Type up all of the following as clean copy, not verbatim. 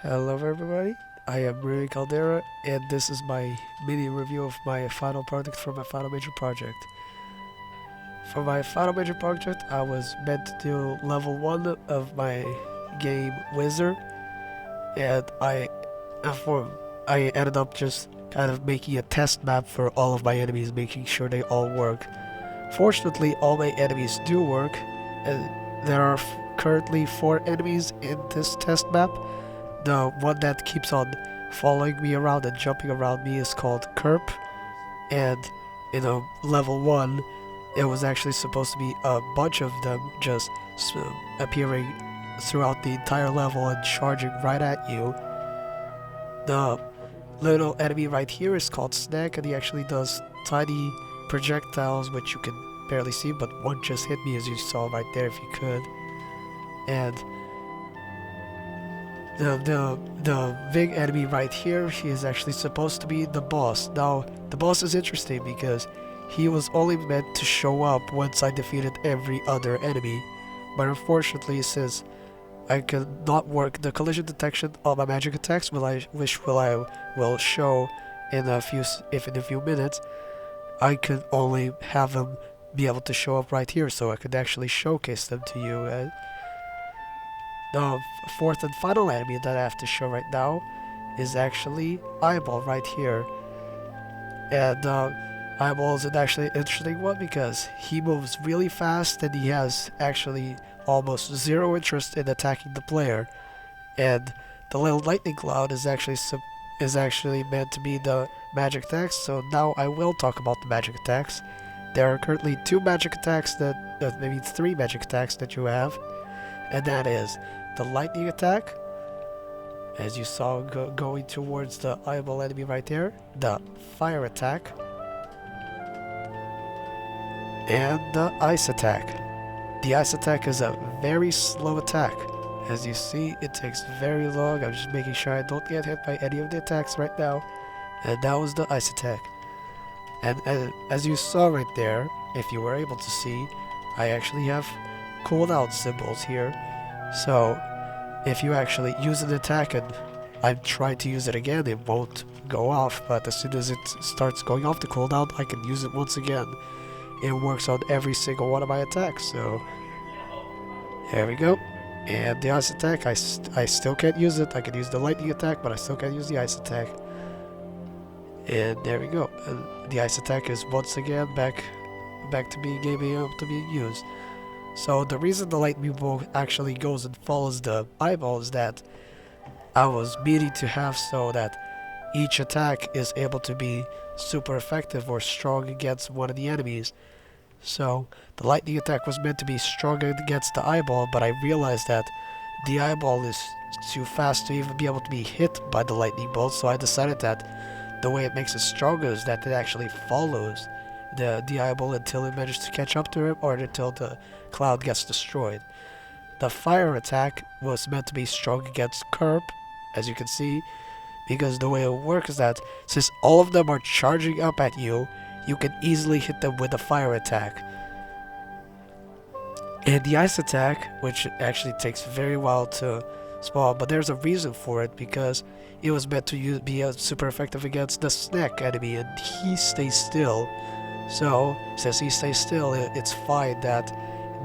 Hello everybody, I am Rui Caldera and this is my mini review of my final product for my final major project. For my final major project, I was meant to do level 1 of my game Wizard, and I ended up just kind of making a test map for all of my enemies, making sure they all work. Fortunately, all my enemies do work, and there are currently 4 enemies in this test map. The one that keeps on following me around and jumping around me is called Kerp, and in a level 1, it was actually supposed to be a bunch of them just appearing throughout the entire level and charging right at you. The little enemy right here is called Snack, and he actually does tiny projectiles which you can barely see, but one just hit me as you saw right there if you could. And the big enemy right here, he is actually supposed to be the boss. Now, the boss is interesting because he was only meant to show up once I defeated every other enemy. But unfortunately, since I could not work the collision detection on my magic attacks, which I will show in a few minutes, I could only have them be able to show up right here, so I could actually showcase them to you. The fourth and final enemy that I have to show right now is actually Eyeball right here. And Eyeball is an actually interesting one because he moves really fast and he has actually almost zero interest in attacking the player. And the little lightning cloud is actually meant to be the magic attacks, so now I will talk about the magic attacks. There are currently 2 magic attacks maybe 3 magic attacks that you have, and that is the lightning attack, as you saw going towards the eyeball enemy right there, the fire attack, and the ice attack. The ice attack is a very slow attack. As you see, it takes very long. I'm just making sure I don't get hit by any of the attacks right now. And that was the ice attack. And as you saw right there, if you were able to see, I actually have cooldown symbols here. So, if you actually use an attack and I'm trying to use it again, it won't go off, but as soon as it starts going off the cooldown, I can use it once again. It works on every single one of my attacks, so there we go. And the ice attack, I still can't use it. I can use the lightning attack, but I still can't use the ice attack. And there we go. And the ice attack is once again back to being able to be used. So the reason the lightning bolt actually goes and follows the eyeball is that I was meaning to have so that each attack is able to be super effective or strong against one of the enemies. So the lightning attack was meant to be strong against the eyeball, but I realized that the eyeball is too fast to even be able to be hit by the lightning bolt, so I decided that the way it makes it stronger is that it actually follows the eyeball until it manages to catch up to it or until the cloud gets destroyed. The fire attack was meant to be strong against Kerp, as you can see, because the way it works is that since all of them are charging up at you, you can easily hit them with a fire attack. And the ice attack, which actually takes very while to spawn, but there's a reason for it, because it was meant to be super effective against the snack enemy, and he stays still. So, since he stays still, it's fine that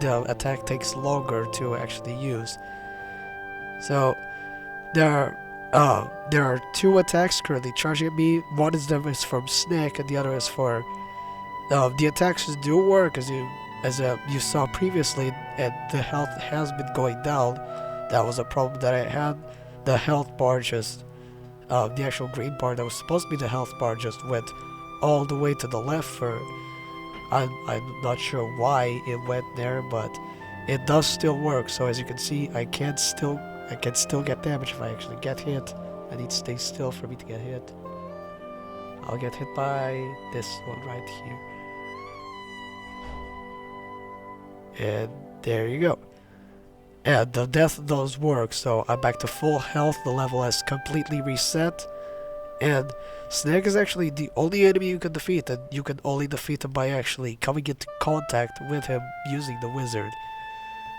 the attack takes longer to actually use. So, there are 2 attacks currently charging at me. One of them is from Snack, and the other is for... the attacks do work, as you saw previously, and the health has been going down. That was a problem that I had. The health bar just... the actual green bar that was supposed to be the health bar just went all the way to the left for... I'm not sure why it went there, but it does still work. So as you can see, I can still get damage if I actually get hit. I need to stay still for me to get hit. I'll get hit by this one right here. And there you go. And the death does work, so I'm back to full health. The level has completely reset. And Snake is actually the only enemy you can defeat, and you can only defeat him by actually coming into contact with him using the wizard.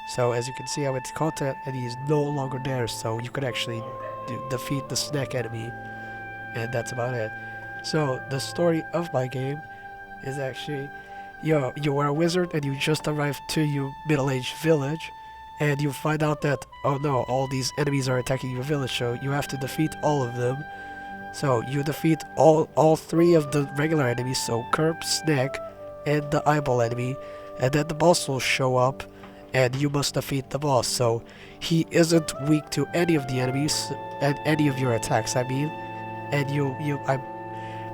So as you can see, I went to contact and he is no longer there, so you can actually defeat the snack enemy, and that's about it. So the story of my game is actually you are a wizard and you just arrived to your middle-aged village, and you find out that, oh no, all these enemies are attacking your village, so you have to defeat all of them. So you defeat all three of the regular enemies, so Kerp, Snack, and the eyeball enemy, and then the boss will show up, and you must defeat the boss. So he isn't weak to any of the enemies and any of your attacks, I mean. And I'm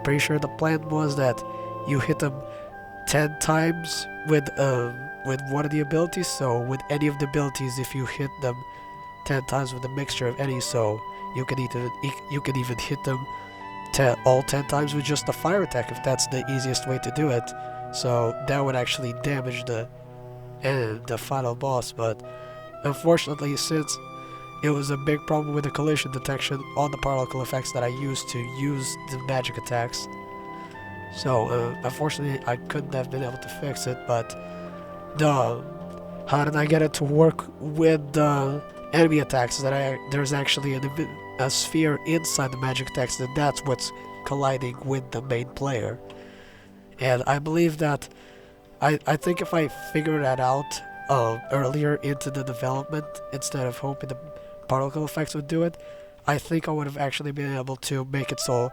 pretty sure the plan was that you hit him 10 times with one of the abilities. So with any of the abilities, if you hit them 10 times with a mixture of any, so you can even hit them all 10 times with just a fire attack if that's the easiest way to do it. So that would actually damage the final boss. But unfortunately, since it was a big problem with the collision detection on the particle effects that I used to use the magic attacks, so unfortunately I couldn't have been able to fix it. But how did I get it to work with the enemy attacks? There's actually a sphere inside the magic attacks, and that's what's colliding with the main player. And I believe that I think if I figured that out earlier into the development, instead of hoping the particle effects would do it, I think I would have actually been able to make it so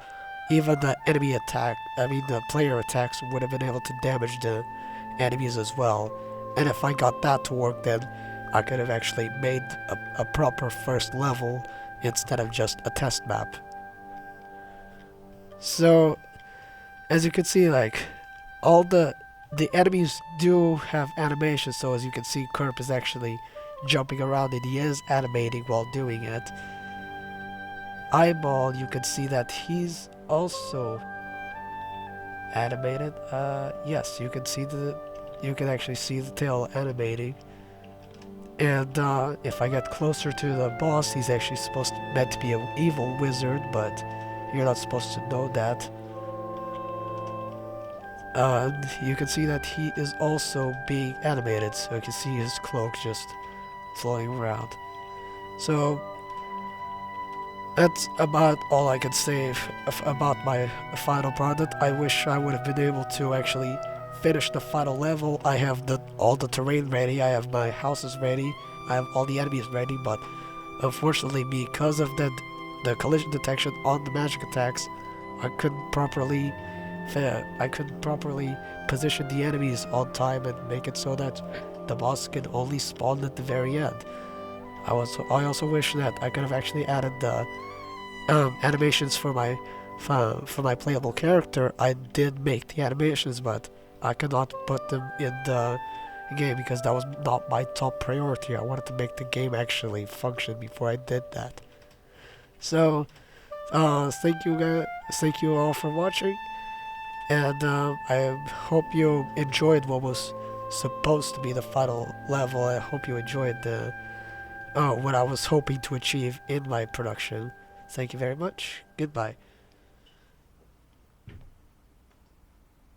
even the the player attacks would have been able to damage the enemies as well. And if I got that to work, then I could have actually made a proper first level instead of just a test map. So, as you can see, like, all the enemies do have animations, so as you can see, Kerp is actually jumping around and he is animating while doing it. Eyeball, you can see that he's also animated. Yes, you can actually see the tail animating. And if I get closer to the boss, he's actually meant to be an evil wizard, but you're not supposed to know that. And you can see that he is also being animated, so you can see his cloak just floating around. So that's about all I can say about my final product. I wish I would have been able to actually finish the final level. I have all the terrain ready, I have my houses ready, I have all the enemies ready, but unfortunately, because of the collision detection on the magic attacks, I couldn't properly position the enemies on time and make it so that the boss can only spawn at the very end. I also wish that I could have actually added the animations for my playable character. I did make the animations, but I could not put them in the game because that was not my top priority. I wanted to make the game actually function before I did that. So, thank you all for watching, and I hope you enjoyed what was supposed to be the final level. I hope you enjoyed what I was hoping to achieve in my production. Thank you very much. Goodbye.